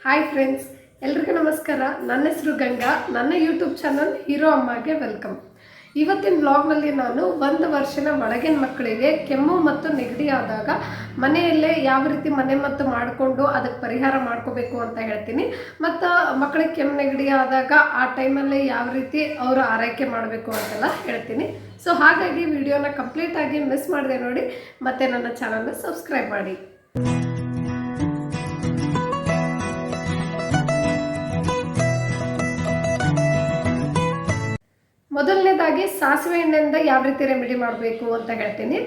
Hi friends, ಎಲ್ರಿಗೂ ನಮಸ್ಕಾರ. ನನ್ನ ಹೆಸರು ಗಂಗಾ. ನನ್ನ ಯೂಟ್ಯೂಬ್ ಚಾನಲ್ ಹೀರೋಅಮ್ಮಗೆ ವೆಲ್ಕಮ್. ಇವತ್ತಿನ ವ್ಲಾಗ್ನಲ್ಲಿ ನಾನು 1 ವರ್ಷದ ಒಳಗಿನ ಮಕ್ಕಳಿಗೆ ಕೆಮ್ಮು ಮತ್ತು ನೆಗಡಿ ಆದಾಗ ಮನೆಯಲ್ಲೇ ಯಾವ ರೀತಿ ಮನೆಮದ್ದು ಮಾಡಿಕೊಂಡು ಅದಕ್ಕೆ ಪರಿಹಾರ ಮಾಡ್ಕೋಬೇಕು ಅಂತ ಹೇಳ್ತೀನಿ. ಮತ್ತು ಮಕ್ಕಳಿಗೆ ಕೆಮ್ಮು ನೆಗಡಿ ಆದಾಗ ಆ ಟೈಮಲ್ಲಿ ಯಾವ ರೀತಿ ಅವರು ಆರೈಕೆ ಮಾಡಬೇಕು ಅಂತೆಲ್ಲ ಹೇಳ್ತೀನಿ. ಸೊ ಹಾಗಾಗಿ ವಿಡಿಯೋನ ಕಂಪ್ಲೀಟಾಗಿ ಮಿಸ್ ಮಾಡಿದೆ ನೋಡಿ, ಮತ್ತು ನನ್ನ ಚಾನಲ್ನ ಸಬ್ಸ್ಕ್ರೈಬ್ ಮಾಡಿ. ಮೊದಲನೇದಾಗಿ ಸಾಸಿವೆ ಎಣ್ಣೆಯಿಂದ ಯಾವ ರೀತಿ ರೆಮಿಡಿ ಮಾಡಬೇಕು ಅಂತ ಹೇಳ್ತೀನಿ.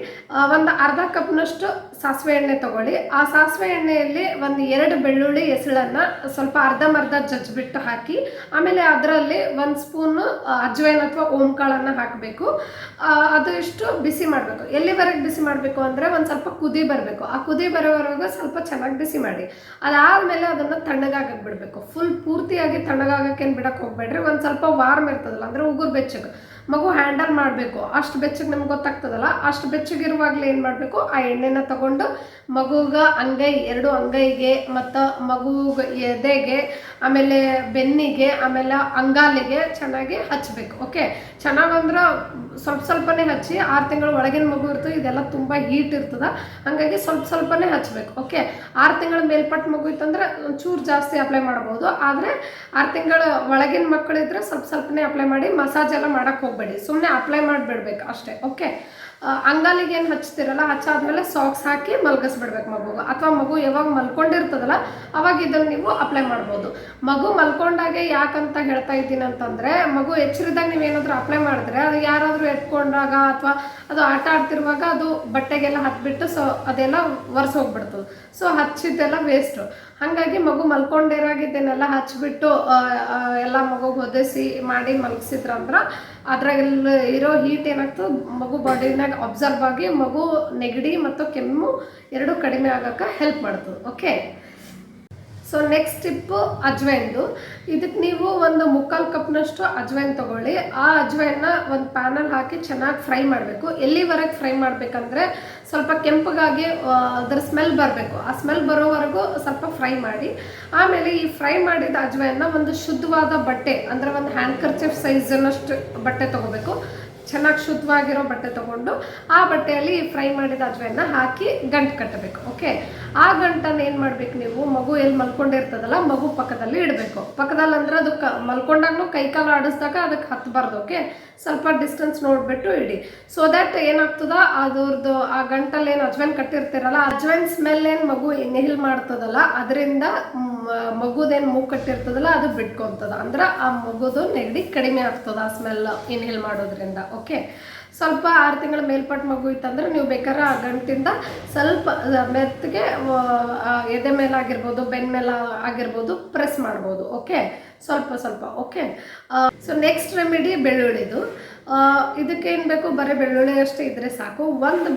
ಒಂದು ಅರ್ಧ ಕಪ್ನಷ್ಟು ಸಾಸಿವೆ ಎಣ್ಣೆ ತೊಗೊಳ್ಳಿ. ಆ ಸಾಸಿವೆ ಎಣ್ಣೆಯಲ್ಲಿ ಒಂದು 2 ಬೆಳ್ಳುಳ್ಳಿ ಎಸಳನ್ನು ಸ್ವಲ್ಪ ಅರ್ಧಂಬರ್ಧ ಜಜ್ಜಿಬಿಟ್ಟು ಹಾಕಿ, ಆಮೇಲೆ ಅದರಲ್ಲಿ 1 ಸ್ಪೂನು ಅಜ್ವೈನ್ ಅಥವಾ ಓಂಕಾಳನ್ನು ಹಾಕಬೇಕು. ಅದು ಇಷ್ಟು ಬಿಸಿ ಮಾಡಬೇಕು. ಎಲ್ಲಿವರೆಗೆ ಬಿಸಿ ಮಾಡಬೇಕು ಅಂದರೆ ಒಂದು ಸ್ವಲ್ಪ ಕುದಿ ಬರಬೇಕು. ಆ ಕುದಿ ಬರೋವರೆಗೂ ಸ್ವಲ್ಪ ಚೆನ್ನಾಗಿ ಬಿಸಿ ಮಾಡಿ. ಅದಾದಮೇಲೆ ಅದನ್ನು ತಣ್ಣಗಾಗಕ್ಕೆ ಬಿಡಬೇಕು. ಫುಲ್ ಪೂರ್ತಿಯಾಗಿ ತಣ್ಣಗಾಗಕ್ಕೇನು ಬಿಡಕ್ಕೆ ಹೋಗ್ಬೇಡ್ರಿ. ಒಂದು ಸ್ವಲ್ಪ ವಾರ್ಮ್ ಇರ್ತದಲ್ಲ, ಅಂದರೆ ಉಗುರು ಬೆಚ್ಚಗೆ ಮಗು ಹ್ಯಾಂಡಲ್ ಮಾಡಬೇಕು. ಅಷ್ಟು ಬೆಚ್ಚಗೆ ನಮ್ಗೆ ಗೊತ್ತಾಗ್ತದಲ್ಲ, ಅಷ್ಟು ಬೆಚ್ಚಗಿರುವಾಗಲೇ ಏನು ಮಾಡಬೇಕು, ಆ ಎಣ್ಣೆನ ತಗೊಂಡು ಮಗುಗೆ ಎರಡು ಅಂಗೈಗೆ ಮತ್ತು ಮಗುಗೆ ಎದೆಗೆ, ಆಮೇಲೆ ಬೆನ್ನಿಗೆ, ಆಮೇಲೆ ಅಂಗಾಲಿಗೆ ಚೆನ್ನಾಗಿ ಹಚ್ಚಬೇಕು. ಓಕೆ, ಚೆನ್ನಾಗಂದ್ರೆ ಸ್ವಲ್ಪನೇ ಹಚ್ಚಿ. 6 ತಿಂಗಳ ಒಳಗಿನ ಮಗು ಇರ್ತದೆ, ಇದೆಲ್ಲ ತುಂಬ ಹೀಟ್ ಇರ್ತದೆ, ಹಾಗಾಗಿ ಸ್ವಲ್ಪನೇ ಹಚ್ಚಬೇಕು. ಓಕೆ, 6 ತಿಂಗಳ ಮೇಲ್ಪಟ್ಟು ಮಗು ಇತ್ತಂದ್ರೆ ಒಂಚೂರು ಜಾಸ್ತಿ ಅಪ್ಲೈ ಮಾಡ್ಬೋದು. ಆದರೆ 6 ತಿಂಗಳ ಒಳಗಿನ ಮಕ್ಕಳಿದ್ರೆ ಸ್ವಲ್ಪನೇ ಅಪ್ಲೈ ಮಾಡಿ. ಮಸಾಜ್ ಎಲ್ಲ ಮಾಡೋಕ್ಕೆ ಹೋಗಬೇಡಿ, ಸುಮ್ಮನೆ ಅಪ್ಲೈ ಮಾಡಿಬಿಡ್ಬೇಕು ಅಷ್ಟೇ. ಓಕೆ, ಅಂಗಾಲಿಗೆ ಏನು ಹಚ್ತಿರಲ್ಲ, ಹಚ್ಚಾದ್ಮೇಲೆ ಸಾಕ್ಸ್ ಹಾಕಿ ಮಲ್ಗಿಸ್ಬಿಡ್ಬೇಕು ಮಗುಗೆ. ಅಥವಾ ಮಗು ಯಾವಾಗ ಮಲ್ಕೊಂಡಿರ್ತದಲ್ಲ ಅವಾಗ ಇದನ್ನು ನೀವು ಅಪ್ಲೈ ಮಾಡ್ಬೋದು. ಮಗು ಮಲ್ಕೊಂಡಾಗೆ ಯಾಕಂತ ಹೇಳ್ತಾ ಇದ್ದೀನಿ ಅಂತಂದರೆ, ಮಗು ಎಚ್ಚರಿದಾಗ ನೀವೇನಾದರೂ ಅಪ್ಲೈ ಮಾಡಿದ್ರೆ ಅದು ಯಾರಾದರೂ ಎತ್ಕೊಂಡಾಗ ಅಥವಾ ಅದು ಆಟ ಆಡ್ತಿರುವಾಗ ಅದು ಬಟ್ಟೆಗೆಲ್ಲ ಹತ್ಬಿಟ್ಟು ಅದೆಲ್ಲ ಹೋಗ್ಬಿಡ್ತದೆ. So ಹಚ್ಚಿದ್ದೆಲ್ಲ waste. ಹಾಗಾಗಿ ಮಗು ಮಲ್ಕೊಂಡಿರಾಗಿದ್ದೇನೆಲ್ಲ ಹಚ್ಬಿಟ್ಟು ಎಲ್ಲ ಮಗುಗೆ ಹೊದಿಸಿ ಮಾಡಿ ಮಲಗಿಸಿದ್ರಂದ್ರೆ ಅದ್ರಾಗೆಲ್ಲ ಇರೋ ಹೀಟ್ ಏನಾಗ್ತದೆ ಮಗು ಬಾಡಿನಾಗ ಅಬ್ಸರ್ವ್ ಆಗಿ ಮಗು ನೆಗಡಿ ಮತ್ತು ಕೆಮ್ಮು ಎರಡೂ ಕಡಿಮೆ ಆಗೋಕ್ಕೆ ಹೆಲ್ಪ್ ಮಾಡ್ತದೆ. ಓಕೆ, ಸೊ ನೆಕ್ಸ್ಟ್ ಟಿಪ್ಪು ಅಜ್ವೈನ್ದು. ಇದಕ್ಕೆ ನೀವು ಒಂದು 3/4 ಕಪ್ನಷ್ಟು ಅಜ್ವೈನ್ ತೊಗೊಳ್ಳಿ. ಆ ಅಜ್ವೈನ್ನ ಒಂದು ಪ್ಯಾನಲ್ಲಿ ಹಾಕಿ ಚೆನ್ನಾಗಿ ಫ್ರೈ ಮಾಡಬೇಕು. ಎಲ್ಲಿವರೆಗೆ ಫ್ರೈ ಮಾಡಬೇಕಂದ್ರೆ ಸ್ವಲ್ಪ ಕೆಂಪಗಾಗಿ ಅದರ ಸ್ಮೆಲ್ ಬರಬೇಕು. ಆ ಸ್ಮೆಲ್ ಬರೋವರೆಗೂ ಸ್ವಲ್ಪ ಫ್ರೈ ಮಾಡಿ. ಆಮೇಲೆ ಈ ಫ್ರೈ ಮಾಡಿದ ಅಜ್ವೈನ್ನ ಒಂದು ಶುದ್ಧವಾದ ಬಟ್ಟೆ, ಅಂದರೆ ಒಂದು ಹ್ಯಾಂಡ್ಕರ್ಚಿಫ್ ಸೈಜನ್ನಷ್ಟು ಬಟ್ಟೆ ತೊಗೋಬೇಕು. ಚೆನ್ನಾಗಿ ಶುದ್ಧವಾಗಿರೋ ಬಟ್ಟೆ ತೊಗೊಂಡು ಆ ಬಟ್ಟೆಯಲ್ಲಿ ಫ್ರೈ ಮಾಡಿದ ಅಜ್ವೈನ್ನ ಹಾಕಿ ಗಂಟು ಕಟ್ಟಬೇಕು. ಓಕೆ, ಆ ಗಂಟನ್ನು ಏನು ಮಾಡಬೇಕು, ನೀವು ಮಗು ಎಲ್ಲಿ ಮಲ್ಕೊಂಡಿರ್ತದಲ್ಲ ಮಗು ಪಕ್ಕದಲ್ಲಿ ಇಡಬೇಕು. ಪಕ್ಕದಲ್ಲಿ ಅಂದರೆ ಅದು ಮಲ್ಕೊಂಡಾಗೂ ಕೈಕಾಲು ಆಡಿಸಿದಾಗ ಅದಕ್ಕೆ ಹತ್ತಬಾರ್ದು. ಓಕೆ, ಸ್ವಲ್ಪ ಡಿಸ್ಟೆನ್ಸ್ ನೋಡಿಬಿಟ್ಟು ಇಡಿ. ಸೊ ದ್ಯಾಟ್ ಏನಾಗ್ತದ, ಅದ್ರದ್ದು ಆ ಗಂಟಲ್ಲಿ ಏನು ಅಜ್ವೈನ್ ಕಟ್ಟಿರ್ತೀರಲ್ಲ, ಅಜ್ವೈನ್ ಸ್ಮೆಲ್ ಏನು ಮಗು ಇನ್ಹೇಲ್ ಮಾಡ್ತದಲ್ಲ, ಅದರಿಂದ ಮಗುದೇನು ಮೂಗು ಕಟ್ಟಿರ್ತದಲ್ಲ ಅದು ಬಿಟ್ಕೊತದ. ಅಂದ್ರೆ ಆ ಮಗುದು ನೆಗಡಿ ಕಡಿಮೆ ಆಗ್ತದೆ ಆ ಸ್ಮೆಲ್ ಇನ್ಹೇಲ್ ಮಾಡೋದ್ರಿಂದ. ಓಕೆ, ಸ್ವಲ್ಪ 6 ತಿಂಗಳ ಮೇಲ್ಪಟ್ಟು ಮಗು ಇತ್ತಂದ್ರೆ ನೀವು ಬೇಕಾದ್ರೆ ಆ ಗಂಟಿಂದ ಸ್ವಲ್ಪ ಮೆತ್ತಗೆ ಎದೆ ಮೇಲೆ ಆಗಿರ್ಬೋದು, ಬೆನ್ನ ಮೇಲೆ ಆಗಿರ್ಬೋದು ಪ್ರೆಸ್ ಮಾಡ್ಬೋದು. ಓಕೆ, ಸ್ವಲ್ಪ. ಓಕೆ, ಸೊ ನೆಕ್ಸ್ಟ್ ರೆಮಿಡಿ ಬೆಳ್ಳುಳ್ಳಿದು. ಇದಕ್ಕೇನು ಬೇಕು, ಬರೀ ಬೆಳ್ಳುಳ್ಳಿ ಅಷ್ಟೇ ಇದ್ರೆ ಸಾಕು. ಒಂದು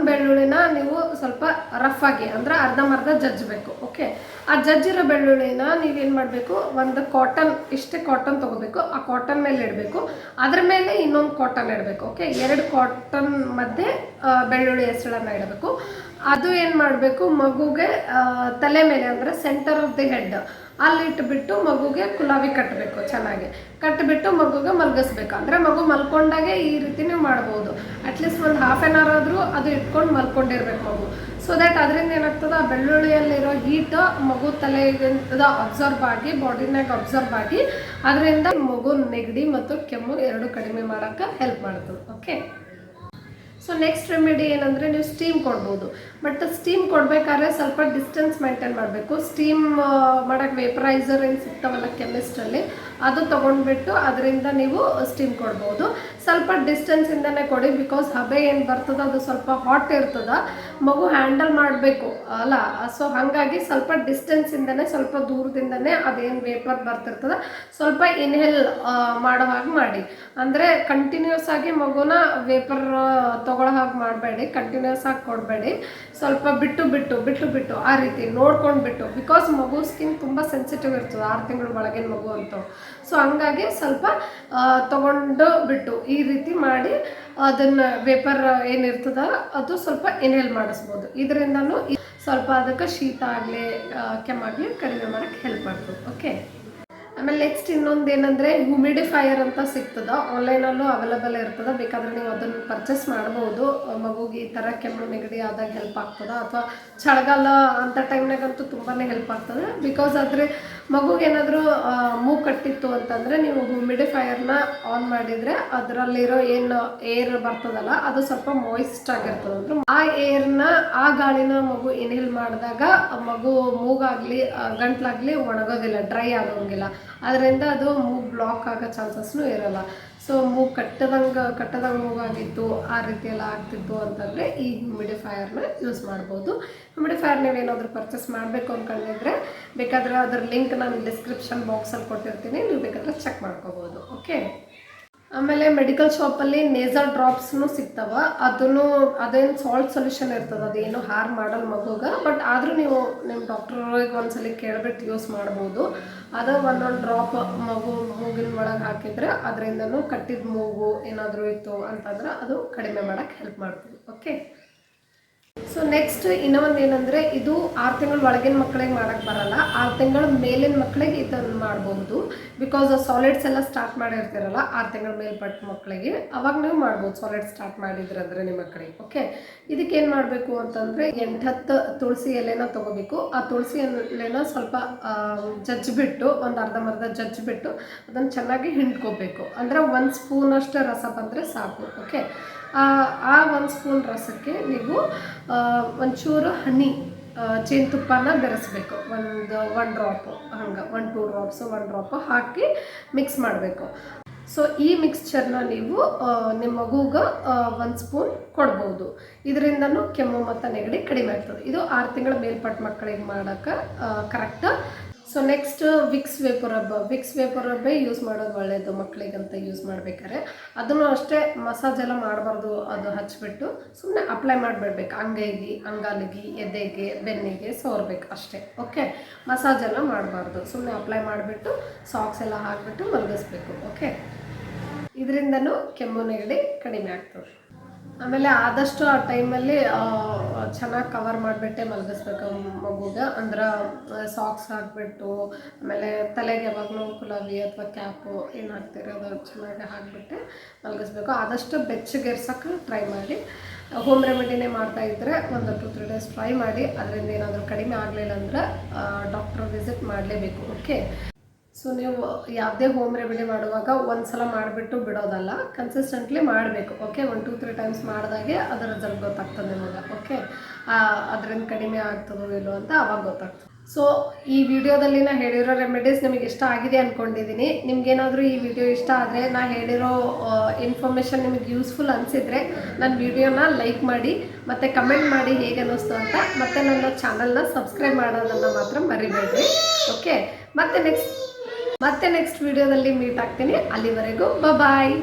ಬೆಳ್ಳುಳ್ಳಿನ ನೀವು ಸ್ವಲ್ಪ ರಫ್ ಆಗಿ ಅಂದರೆ ಅರ್ಧಂಬರ್ಧ ಜಜ್ಜಬೇಕು. ಓಕೆ, ಆ ಜಜ್ಜಿರೋ ಬೆಳ್ಳುಳ್ಳಿನ ನೀವೇನು ಮಾಡಬೇಕು, ಒಂದು ಕಾಟನ್, ಇಷ್ಟೇ ಕಾಟನ್ ತೊಗೋಬೇಕು. ಆ ಕಾಟನ್ ಮೇಲೆ ಇಡಬೇಕು. ಅದ್ರ ಮೇಲೆ ಇನ್ನೊಂದು ಕಾಟನ್ ಇಡಬೇಕು. ಓಕೆ, 2 ಕಾಟನ್ ಮಧ್ಯೆ ಬೆಳ್ಳುಳ್ಳಿ ಹೆಸಳನ್ನು ಇಡಬೇಕು. ಅದು ಏನು ಮಾಡಬೇಕು, ಮಗುಗೆ ತಲೆ ಮೇಲೆ ಅಂದರೆ ಸೆಂಟರ್ ಆಫ್ ದಿ ಹೆಡ್ ಅಲ್ಲಿ ಇಟ್ಬಿಟ್ಟು ಮಗುಗೆ ಕುಲಾವಿ ಕಟ್ಟಬೇಕು. ಚೆನ್ನಾಗಿ ಕಟ್ಟಿಬಿಟ್ಟು ಮಗುಗೆ ಮಲಗಿಸ್ಬೇಕು. ಅಂದರೆ ಮಗು ಮಲ್ಕೊಂಡಾಗೆ ಈ ರೀತಿ ನೀವು ಮಾಡ್ಬೋದು. ಅಟ್ಲೀಸ್ಟ್ ಒಂದು 1/2 hour ಆದರೂ ಅದು ಇಟ್ಕೊಂಡು ಮಲ್ಕೊಂಡಿರ್ಬೇಕು ಮಗು. ಸೊ ದ್ಯಾಟ್ ಅದರಿಂದ ಏನಾಗ್ತದೆ, ಆ ಬೆಳ್ಳುಳ್ಳಿಯಲ್ಲಿರೋ ಹೀಟ್ ಮಗು ತಲೆಗಿಂದ ಅಬ್ಸರ್ವ್ ಆಗಿ ಬಾಡಿನಾಗ ಅಬ್ಸರ್ವ್ ಆಗಿ ಅದರಿಂದ ಮಗು ನೆಗಡಿ ಮತ್ತು ಕೆಮ್ಮು ಎರಡೂ ಕಡಿಮೆ ಮಾಡೋಕ್ಕೆ ಹೆಲ್ಪ್ ಮಾಡ್ತದೆ. ಓಕೆ, ಸೊ ನೆಕ್ಸ್ಟ್ ರೆಮಿಡಿ ಏನಂದರೆ ನೀವು ಸ್ಟೀಮ್ ಕೊಡ್ಬೋದು. ಬಟ್ ಸ್ಟೀಮ್ ಕೊಡಬೇಕಾದ್ರೆ ಸ್ವಲ್ಪ ಡಿಸ್ಟೆನ್ಸ್ ಮೇಂಟೈನ್ ಮಾಡಬೇಕು. ಸ್ಟೀಮ್ ಮಾಡೋಕ್ಕೆ ವೇಪರೈಸರ್ ಏನು ಸಿಗ್ತಾವಲ್ಲ ಕೆಮಿಸ್ಟಲ್ಲಿ, ಅದು ತೊಗೊಂಡ್ಬಿಟ್ಟು ಅದರಿಂದ ನೀವು ಸ್ಟೀಮ್ ಕೊಡ್ಬೋದು. ಸ್ವಲ್ಪ ಡಿಸ್ಟೆನ್ಸಿಂದನೇ ಕೊಡಿ. ಬಿಕಾಸ್ ಹಬೆ ಏನು ಬರ್ತದೆ ಅದು ಸ್ವಲ್ಪ ಹಾಟ್ ಇರ್ತದೆ, ಮಗು ಹ್ಯಾಂಡಲ್ ಮಾಡಬೇಕು ಅಲ್ಲ. ಸೊ ಹಾಗಾಗಿ ಸ್ವಲ್ಪ ಡಿಸ್ಟೆನ್ಸಿಂದನೇ, ಸ್ವಲ್ಪ ದೂರದಿಂದನೇ ಅದೇನು ವೇಪರ್ ಬರ್ತಿರ್ತದೆ ಸ್ವಲ್ಪ ಇನ್ಹೇಲ್ ಮಾಡೋ ಹಾಗೆ ಮಾಡಿ. ಅಂದರೆ ಕಂಟಿನ್ಯೂಸ್ ಆಗಿ ಮಗುನ ವೇಪರ್ ತೊಗೊಳ್ಳೋ ಹಾಗೆ ಮಾಡಬೇಡಿ, ಕಂಟಿನ್ಯೂಸ್ ಆಗಿ ಕೊಡಬೇಡಿ. ಸ್ವಲ್ಪ ಬಿಟ್ಟು ಆ ರೀತಿ ನೋಡ್ಕೊಂಡ್ಬಿಟ್ಟು. ಬಿಕಾಸ್ ಮಗು ಸ್ಕಿನ್ ತುಂಬ ಸೆನ್ಸಿಟಿವ್ ಇರ್ತದೆ 6 ತಿಂಗಳ ಒಳಗಿನ ಮಗು ಅಂತ. ಸೊ ಹಂಗಾಗಿ ಸ್ವಲ್ಪ ತೊಗೊಂಡು ಬಿಟ್ಟು ಈ ರೀತಿ ಮಾಡಿ ಅದನ್ನು ವೇಪರ್ ಏನಿರ್ತದ ಅದು ಸ್ವಲ್ಪ ಇನ್ಹೇಲ್ ಮಾಡಿಸ್ಬೋದು. ಇದರಿಂದನೂ ಸ್ವಲ್ಪ ಅದಕ್ಕೆ ಶೀತ ಆಗಲಿ ಕೆಮ್ಮಾಗಲಿ ಕಡಿಮೆ ಮಾಡೋಕ್ಕೆ ಹೆಲ್ಪ್ ಮಾಡ್ತದೆ. ಓಕೆ, ಆಮೇಲೆ ನೆಕ್ಸ್ಟ್ ಇನ್ನೊಂದು ಏನಂದರೆ ಹ್ಯೂಮಿಡಿಫೈಯರ್ ಅಂತ ಸಿಗ್ತದೆ, ಆನ್ಲೈನಲ್ಲೂ ಅವೈಲೇಬಲ್ ಇರ್ತದೆ. ಬೇಕಾದರೆ ನೀವು ಅದನ್ನು ಪರ್ಚೇಸ್ ಮಾಡ್ಬೋದು. ಮಗುಗೆ ಈ ಥರ ಕೆಮ್ಮು ನೆಗಡಿ ಆದಾಗ ಹೆಲ್ಪ್ ಆಗ್ತದೆ, ಅಥವಾ ಚಳಿಗಾಲ ಅಂಥ ಟೈಮ್ನಾಗಂತೂ ತುಂಬಾ ಹೆಲ್ಪ್ ಆಗ್ತದೆ. ಬಿಕಾಸ್ ಆದರೆ ಮಗುಗೆ ಏನಾದರೂ ಮೂಗು ಕಟ್ಟಿತ್ತು ಅಂತಂದರೆ ನೀವು ಹ್ಯೂಮಿಡಿಫೈಯರ್ನ ಆನ್ ಮಾಡಿದರೆ ಅದರಲ್ಲಿರೋ ಏನು ಏರ್ ಬರ್ತದಲ್ಲ ಅದು ಸ್ವಲ್ಪ ಮಾಯಿಸ್ಟ್ ಆಗಿರ್ತದೆ. ಅಂದ್ರೆ ಆ ಏರ್ನ ಆ ಗಾಳಿನ ಮಗು ಇನ್ಹೇಲ್ ಮಾಡಿದಾಗ ಮಗು ಮೂಗಾಗಲಿ ಗಂಟ್ಲಾಗಲಿ ಒಣಗೋದಿಲ್ಲ, ಡ್ರೈ ಆಗೋಂಗಿಲ್ಲ. ಅದರಿಂದ ಅದು ಮೂಗು ಬ್ಲಾಕ್ ಆಗೋ ಚಾನ್ಸಸ್ನೂ ಇರೋಲ್ಲ. ಸೊ ಮೂಗು ಕಟ್ಟದಂಗೆ ಮೂಗಾಗಿತ್ತು, ಆ ರೀತಿ ಎಲ್ಲ ಆಗ್ತಿತ್ತು ಅಂತಂದರೆ ಈ ಹ್ಯೂಮಿಡಿಫೈಯರ್ನ ಯೂಸ್ ಮಾಡ್ಬೋದು. ಹ್ಯೂಮಿಡಿಫೈಯರ್ ನೀವೇನಾದರೂ ಪರ್ಚೇಸ್ ಮಾಡಬೇಕು ಅಂದ್ಕೊಂಡಿದ್ರೆ ಬೇಕಾದರೆ ಅದರ ಲಿಂಕ್ ನಾನು ಡಿಸ್ಕ್ರಿಪ್ಷನ್ ಬಾಕ್ಸಲ್ಲಿ ಕೊಟ್ಟಿರ್ತೀನಿ, ನೀವು ಬೇಕಾದರೆ ಚೆಕ್ ಮಾಡ್ಕೋಬೋದು. ಓಕೆ, ಆಮೇಲೆ ಮೆಡಿಕಲ್ ಶಾಪಲ್ಲಿ ನೇಸಲ್ ಡ್ರಾಪ್ಸ್ನೂ ಸಿಗ್ತಾವೆ. ಅದೇನು ಸಾಲ್ಟ್ ಸೊಲ್ಯೂಷನ್ ಇರ್ತದೆ, ಅದೇನು ಹಾರ್ ಮಾಡಲ್ಲ ಮಗುಗೆ. ಬಟ್ ಆದರೂ ನೀವು ನಿಮ್ಮ ಡಾಕ್ಟ್ರಿಗೆ ಒಂದ್ಸಲಿ ಕೇಳ್ಬಿಟ್ಟು ಯೂಸ್ ಮಾಡ್ಬೋದು. ಅದು ಒಂದೊಂದು ಡ್ರಾಪ್ ಮೂಗಿನ ಒಳಗೆ ಹಾಕಿದರೆ ಅದರಿಂದನೂ ಕಟ್ಟಿದ ಮೂಗು ಏನಾದರೂ ಇತ್ತು ಅಂತಂದ್ರೆ ಅದು ಕಡಿಮೆ ಮಾಡೋಕ್ಕೆ ಹೆಲ್ಪ್ ಮಾಡ್ತೀವಿ. ಓಕೆ, ಸೊ ನೆಕ್ಸ್ಟ್ ಇನ್ನೂ ಒಂದು ಏನಂದರೆ ಇದು 6 ತಿಂಗಳ ಒಳಗಿನ ಮಕ್ಕಳಿಗೆ ಮಾಡೋಕ್ಕೆ ಬರಲ್ಲ, 6 ತಿಂಗಳ ಮೇಲಿನ ಮಕ್ಕಳಿಗೆ ಇದನ್ನು ಮಾಡ್ಬೋದು. ಬಿಕಾಸ್ ಸಾಲಿಡ್ಸ್ ಎಲ್ಲ ಸ್ಟಾರ್ಟ್ ಮಾಡಿರ್ತೀರಲ್ಲ 6 ತಿಂಗಳ ಮೇಲ್ಪಟ್ಟ ಮಕ್ಕಳಿಗೆ, ಅವಾಗ ನೀವು ಮಾಡ್ಬೋದು ಸಾಲಿಡ್ ಸ್ಟಾರ್ಟ್ ಮಾಡಿದ್ರಂದರೆ ನಿಮ್ಮ ಮಕ್ಕಳಿಗೆ. ಓಕೆ, ಇದಕ್ಕೇನು ಮಾಡಬೇಕು ಅಂತಂದರೆ 8-10 ತುಳಸಿ ಎಲೆನ ತೊಗೋಬೇಕು. ಆ ತುಳಸಿ ಎಲೆನ ಸ್ವಲ್ಪ ಜಜ್ಜಿಬಿಟ್ಟು, ಒಂದು ಅರ್ಧಂಬರ್ಧ ಜಜ್ಜಿಬಿಟ್ಟು ಅದನ್ನು ಚೆನ್ನಾಗಿ ಹಿಂಡ್ಕೋಬೇಕು. ಅಂದರೆ 1 ಸ್ಪೂನಷ್ಟು ರಸ ಬಂದರೆ ಸಾಕು. ಓಕೆ, ಆ 1 ಸ್ಪೂನ್ ರಸಕ್ಕೆ ನೀವು ಒಂಚೂರು ಹನಿ ಜೇನುತುಪ್ಪನ ಬೆರೆಸ್ಬೇಕು. ಒಂದು ಡ್ರಾಪು ಹಂಗೆ 1-2 ಡ್ರಾಪ್ಸು 1 ಡ್ರಾಪು ಹಾಕಿ ಮಿಕ್ಸ್ ಮಾಡಬೇಕು. ಸೊ ಈ ಮಿಕ್ಸ್ಚರ್ನ ನೀವು ನಿಮ್ಮ ಮಗುಗೆ 1 ಸ್ಪೂನ್ ಕೊಡ್ಬೋದು. ಇದರಿಂದನೂ ಕೆಮ್ಮು ಮತ್ತು ನೆಗಡಿ ಕಡಿಮೆ ಆಗ್ತದೆ. ಇದು 6 ತಿಂಗಳ ಮೇಲ್ಪಟ್ಟ ಮಕ್ಕಳಿಗೆ ಮಾಡೋಕ್ಕೆ correct. So next Vicks vapour ರಬ್ಬೆ ಯೂಸ್ ಮಾಡೋದು ಒಳ್ಳೆಯದು ಮಕ್ಕಳಿಗಂತ ಯೂಸ್ ಮಾಡ್ಬೇಕಾದ್ರೆ. ಅದನ್ನು ಅಷ್ಟೇ ಮಸಾಜ್ ಎಲ್ಲ ಮಾಡಬಾರ್ದು, ಅದು ಹಚ್ಚಿಬಿಟ್ಟು ಸುಮ್ಮನೆ ಅಪ್ಲೈ ಮಾಡಿಬಿಡ್ಬೇಕು. ಅಂಗೈಗೆ, ಅಂಗಾಲಿಗೆ, ಎದೆಗೆ, ಬೆನ್ನಿಗೆ ಸೋರ್ಬೇಕು ಅಷ್ಟೇ. ಓಕೆ, ಮಸಾಜ್ ಎಲ್ಲ ಮಾಡಬಾರ್ದು, ಸುಮ್ಮನೆ ಅಪ್ಲೈ ಮಾಡಿಬಿಟ್ಟು ಸಾಕ್ಸ್ ಎಲ್ಲ ಹಾಕಿಬಿಟ್ಟು ಮಲಗಿಸ್ಬೇಕು. ಓಕೆ, ಇದರಿಂದನೂ ಕೆಮ್ಮು ನೆಗಡಿ ಕಡಿಮೆ ಆಗ್ತದೆ. ಆಮೇಲೆ ಆದಷ್ಟು ಆ ಟೈಮಲ್ಲಿ ಚೆನ್ನಾಗಿ ಕವರ್ ಮಾಡಿಬಿಟ್ಟೆ ಮಲಗಿಸ್ಬೇಕು ಮಗುಗೆ. ಅಂದ್ರೆ ಸಾಕ್ಸ್ ಹಾಕಿಬಿಟ್ಟು, ಆಮೇಲೆ ತಲೆಗೆ ಯಾವಾಗಲೂ ಕುಲಾವಿ ಅಥವಾ ಕ್ಯಾಪು ಏನು ಹಾಕ್ತೀರಿ ಅದು ಚೆನ್ನಾಗಿ ಹಾಕಿಬಿಟ್ಟೆ ಮಲಗಿಸ್ಬೇಕು. ಆದಷ್ಟು ಬೆಚ್ಚಗೆರ್ಸೋಕ್ಕೆ ಟ್ರೈ ಮಾಡಿ. ಹೋಮ್ ರೆಮಿಡಿನೇ ಮಾಡ್ತಾಯಿದ್ರೆ ಒಂದು 2-3 ಡೇಸ್ ಟ್ರೈ ಮಾಡಿ. ಅದರಿಂದ ಏನಾದರೂ ಕಡಿಮೆ ಆಗಲಿಲ್ಲ ಅಂದರೆ ಡಾಕ್ಟ್ರ್ ವಿಸಿಟ್ ಮಾಡಲೇಬೇಕು. ಓಕೆ, ಸೊ ನೀವು ಯಾವುದೇ ಹೋಮ್ ರೆಮಿಡಿ ಮಾಡುವಾಗ ಒಂದು ಸಲ ಮಾಡಿಬಿಟ್ಟು ಬಿಡೋದಲ್ಲ, ಕನ್ಸಿಸ್ಟೆಂಟ್ಲಿ ಮಾಡಬೇಕು. ಓಕೆ, 1-2-3 ಟೈಮ್ಸ್ ಮಾಡಿದಾಗೆ ಅದರ ರಿಸಲ್ಟ್ ಗೊತ್ತಾಗ್ತದೆ ನಿಮಗೆ. ಓಕೆ, ಅದರಿಂದ ಕಡಿಮೆ ಆಗ್ತದೋ ಇಲ್ಲೋ ಅಂತ ಆವಾಗ ಗೊತ್ತಾಗ್ತದೆ. ಸೊ ಈ ವಿಡಿಯೋದಲ್ಲಿ ನಾನು ಹೇಳಿರೋ ರೆಮಿಡೀಸ್ ನಿಮಗೆ ಇಷ್ಟ ಆಗಿದೆ ಅಂದ್ಕೊಂಡಿದ್ದೀನಿ. ನಿಮ್ಗೇನಾದರೂ ಈ ವಿಡಿಯೋ ಇಷ್ಟ ಆದರೆ ನಾನು ಹೇಳಿರೋ ಇನ್ಫಾರ್ಮೇಷನ್ ನಿಮಗೆ ಯೂಸ್ಫುಲ್ ಅನಿಸಿದರೆ ನನ್ನ ವಿಡಿಯೋನ ಲೈಕ್ ಮಾಡಿ ಮತ್ತು ಕಮೆಂಟ್ ಮಾಡಿ ಹೇಗೆ ಅನ್ನಿಸ್ತು ಅಂತ. ಮತ್ತು ನನ್ನ ಚಾನಲ್ನ ಸಬ್ಸ್ಕ್ರೈಬ್ ಮಾಡೋದನ್ನು ಮಾತ್ರ ಮರಿಬೇಡ್ರಿ. ಓಕೆ, ಮತ್ತೆ ನೆಕ್ಸ್ಟ್ ವಿಡಿಯೋದಲ್ಲಿ ಮೀಟ್ ಆಗ್ತೀನಿ. ಅಲ್ಲಿವರೆಗೂ ಬಾಯ್.